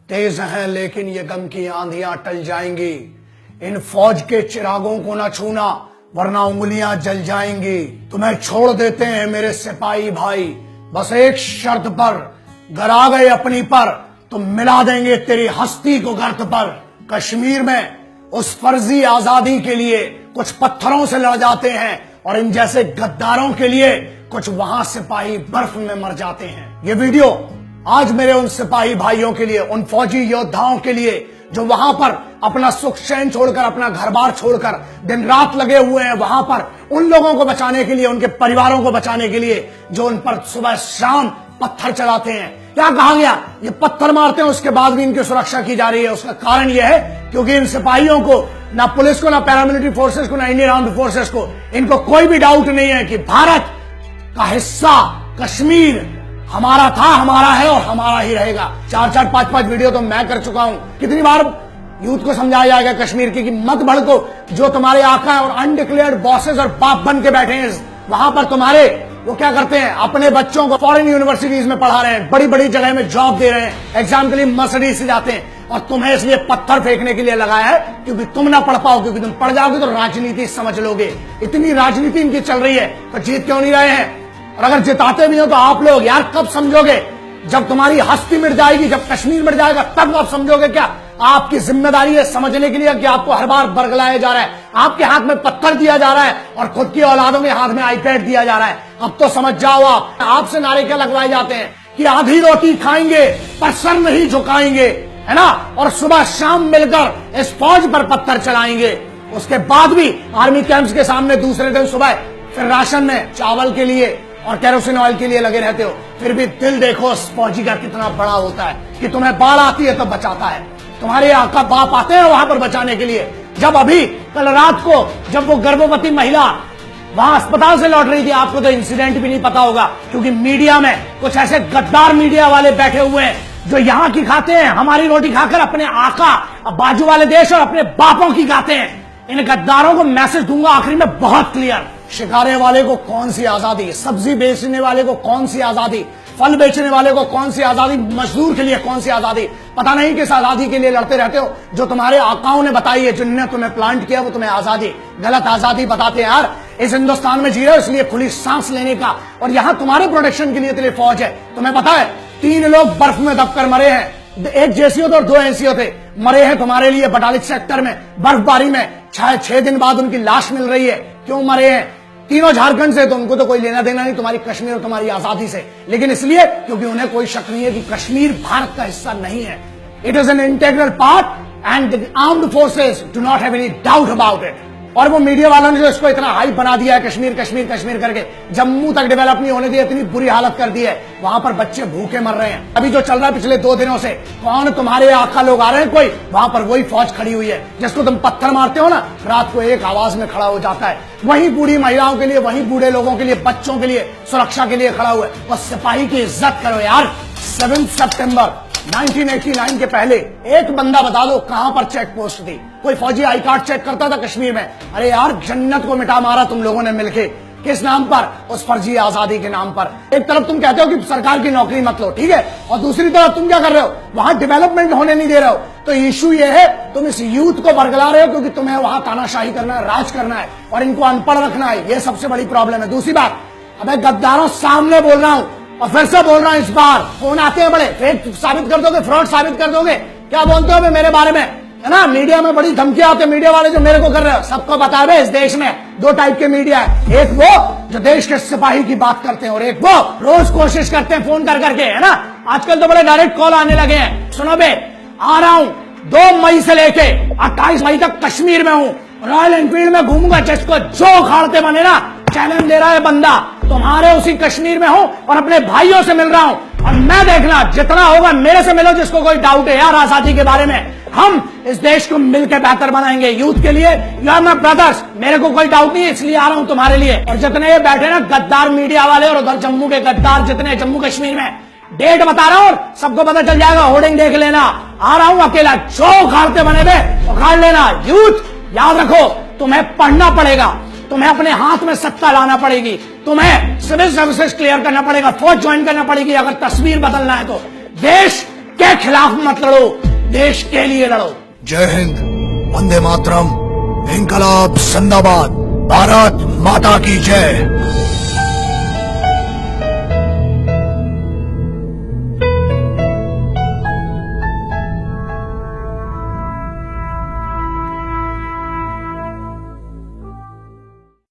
तेज हैं लेकिन ये गम की आंधियां टल जाएंगी। इन फौज के चिरागों को न छूना वरना उंगलियां जल जाएंगी। तुम्हें छोड़ देते हैं मेरे सिपाही भाई, बस एक शर्त पर, घर आ गए अपनी पर तो मिला देंगे तेरी हस्ती को गर्त पर। कश्मीर में उस फर्जी आजादी के लिए कुछ पत्थरों से लड़ जाते हैं और इन जैसे गद्दारों के लिए कुछ वहां सिपाही बर्फ में मर जाते हैं। ये वीडियो आज मेरे उन सिपाही भाइयों के लिए, उन फौजी योद्धाओं के लिए जो वहां पर अपना सुख चैन छोड़कर, अपना घर बार छोड़कर दिन रात लगे हुए हैं वहां पर उन लोगों को बचाने के लिए, उनके परिवारों को बचाने के लिए जो उन पर सुबह शाम पत्थर चलाते हैं। क्या कहा गया, ये पत्थर मारते हैं उसके बाद भी इनकी सुरक्षा की जा रही है। उसका कारण यह है क्योंकि इन सिपाहियों को, ना पुलिस को, ना पैरामिलिट्री फोर्सेस को, ना इंडियन आर्म्ड फोर्सेस को, इनको कोई भी डाउट नहीं है कि भारत का हिस्सा कश्मीर हमारा था, हमारा है और हमारा ही रहेगा। 4-4, 5-5 वीडियो तो मैं कर चुका हूं। कितनी बार यूथ को समझाया जाएगा कश्मीर की कि मत भड़को, जो तुम्हारे आका है और अनडिक्लेयर्ड बॉसेस और बाप बन के बैठे हैं वहां पर तुम्हारे, वो क्या करते हैं, अपने बच्चों को फॉरेन यूनिवर्सिटीज में पढ़ा रहे हैं, बड़ी बड़ी जगह में जॉब दे रहे हैं, एग्जाम के लिए मर्सिडीज से जाते हैं और तुम्हें इसलिए पत्थर फेंकने के लिए लगाया है क्योंकि तुम ना पढ़ पाओ, क्योंकि तुम पढ़ जाओगे तो राजनीति समझ लोगे। इतनी राजनीति इनकी चल रही है तो जीत क्यों नहीं रहे हैं? और अगर जिताते भी हो तो आप लोग यार कब समझोगे? जब तुम्हारी हस्ती मिट जाएगी, जब कश्मीर मिट जाएगा तब आप समझोगे। क्या आपकी जिम्मेदारी है समझने के लिए कि आपको हर बार बरगलाया जा रहा है, आपके हाथ में पत्थर दिया जा रहा है और खुद की औलादों के हाथ में आईपैड दिया जा रहा है? अब तो समझ जाओ। आपसे नारे क्या लगवाए जाते हैं कि आधी रोटी खाएंगे पर सर नहीं झुकाएंगे, है ना, और सुबह शाम मिलकर इस फौज पर पत्थर चलाएंगे। उसके बाद भी आर्मी कैंप्स के सामने दूसरे दिन सुबह फिर राशन में चावल के लिए और केरोसिन ऑयल के लिए लगे रहते हो। फिर भी दिल देखो उस फौजी का कितना बड़ा होता है कि तुम्हें बाढ़ आती है तो बचाता है। तुम्हारे आका बाप आते हैं वहां पर बचाने के लिए। जब अभी कल रात को जब वो गर्भवती महिला वहां अस्पताल से लौट रही थी, आपको तो इंसिडेंट भी नहीं पता होगा क्योंकि मीडिया में कुछ ऐसे गद्दार मीडिया वाले बैठे हुए हैं जो यहाँ की खाते हैं, हमारी रोटी खाकर अपने आका बाजू वाले देश और अपने बापों की खाते हैं। इन गद्दारों को मैसेज दूंगा आखिरी में बहुत क्लियर। शिकारे वाले को कौन सी आजादी, सब्जी बेचने वाले को कौन सी आजादी, फल बेचने वाले को कौन सी आजादी, मजदूर के लिए कौन सी आजादी, पता नहीं किस आजादी के लिए लड़ते रहते हो जो तुम्हारे आकाओं ने बताई है, जिनने तुम्हें प्लांट किया वो तुम्हें आजादी, गलत आजादी बताते हैं। यार इस हिंदुस्तान में जी रहे हो इसलिए खुली सांस लेने का, और यहाँ तुम्हारे प्रोटेक्शन के लिए तेरी फौज है। तुम्हें पता है 3 लोग बर्फ में दबकर मरे हैं, एक जेसीओ थे और 2 एनसीओ थे, मरे हैं तुम्हारे लिए बटालिक सेक्टर में बर्फबारी में। 6 दिन बाद उनकी लाश मिल रही है। क्यों मरे हैं? तीनों झारखंड से, तो उनको तो कोई लेना देना नहीं तुम्हारी कश्मीर और तुम्हारी आजादी से, लेकिन इसलिए क्योंकि उन्हें कोई शक नहीं है कि कश्मीर भारत का हिस्सा नहीं है। It is an integral part and the armed forces do not have any doubt about it. और वो मीडिया वालों ने जो इसको इतना हाइप बना दिया है कश्मीर कश्मीर कश्मीर करके, जम्मू तक डेवलप नहीं होने दिया, इतनी बुरी हालत कर दी है, वहां पर बच्चे भूखे मर रहे हैं। अभी जो चल रहा है पिछले 2 दिनों से, कौन तुम्हारे आका लोग आ रहे हैं, कोई वहां पर वही फौज खड़ी हुई है जिसको तुम पत्थर मारते हो ना, रात को एक आवाज में खड़ा हो जाता है, वही बूढ़ी महिलाओं के लिए, वही बूढ़े लोगों के लिए, बच्चों के लिए, सुरक्षा के लिए खड़ा हुआ है। और सिपाही की इज्जत करो यार। 7 सितंबर 1989 के पहले एक बंदा बता दो कहां पर चेक पोस्ट थी? कोई फौजी आई कार्ड चेक करता था कश्मीर में? अरे यार जन्नत को मिटा मारा तुम लोगों ने मिलके। किस नाम पर? उस फर्जी आजादी के नाम पर। एक तरफ तुम कहते हो कि सरकार की नौकरी मत लो, ठीक है, और दूसरी तरफ तुम क्या कर रहे हो, वहां डेवलपमेंट होने नहीं दे रहे हो। तो इशू ये है तुम इस यूथ को बरगला रहे हो क्योंकि तुम्हें वहां तानाशाही करना है, राज करना है और इनको अनपढ़ रखना है। ये सबसे बड़ी प्रॉब्लम है। दूसरी बात, अबे गद्दारों सामने बोल रहा हूं और फिर से बोल रहा हूं, इस बार फोन आते हैं बड़े, फेक साबित कर दोगे, फ्रॉड साबित कर दोगे, क्या बोलते हो मेरे बारे में, है ना? मीडिया में बड़ी धमकियां आती है, मीडिया वाले जो मेरे को कर रहे हो। सबको बता रहे इस देश में 2 टाइप के मीडिया है, एक वो जो देश के सिपाही की बात करते हैं और एक वो रोज कोशिश करते हैं फोन कर करके, है ना? आजकल तो बड़े डायरेक्ट कॉल आने लगे हैं। सुनो बे, आ रहा हूं 2 मई से लेके 28 मई तक कश्मीर में हूं, रॉयल एनफील्ड में घूमूंगा, जिसको जो उखाड़ते बने ना, चैलेंज दे रहा है बंदा, तुम्हारे उसी कश्मीर में हूं और अपने भाइयों से मिल रहा हूं। और मैं देखना जितना होगा मेरे से मिलो जिसको कोई डाउट है यार आजादी के बारे में। हम इस देश को मिलकर बेहतर बनाएंगे यूथ के लिए। यू आर माय ब्रदर्स, मेरे को कोई डाउट नहीं है, इसलिए आ रहा हूं तुम्हारे लिए। और जितने ये बैठे ना गद्दार मीडिया वाले और उधर जम्मू के गद्दार जितने जम्मू कश्मीर में, डेट बता रहा हूं और सबको पता चल जाएगा, होर्डिंग देख लेना। आ रहा हूं अकेला, जो उखाड़ते बने वे उखाड़ लेना। यूथ याद रखो, तुम्हें पढ़ना पड़ेगा, तुम्हें अपने हाथ में सत्ता लाना पड़ेगी, तुम्हें सिविल सर्विसेज क्लियर करना पड़ेगा, फौज ज्वाइन करना पड़ेगी अगर तस्वीर बदलना है तो। देश के खिलाफ मत लड़ो, देश के लिए लड़ो। जय हिंद, वंदे मातरम, इंकलाब जिंदाबाद, भारत माता की जय।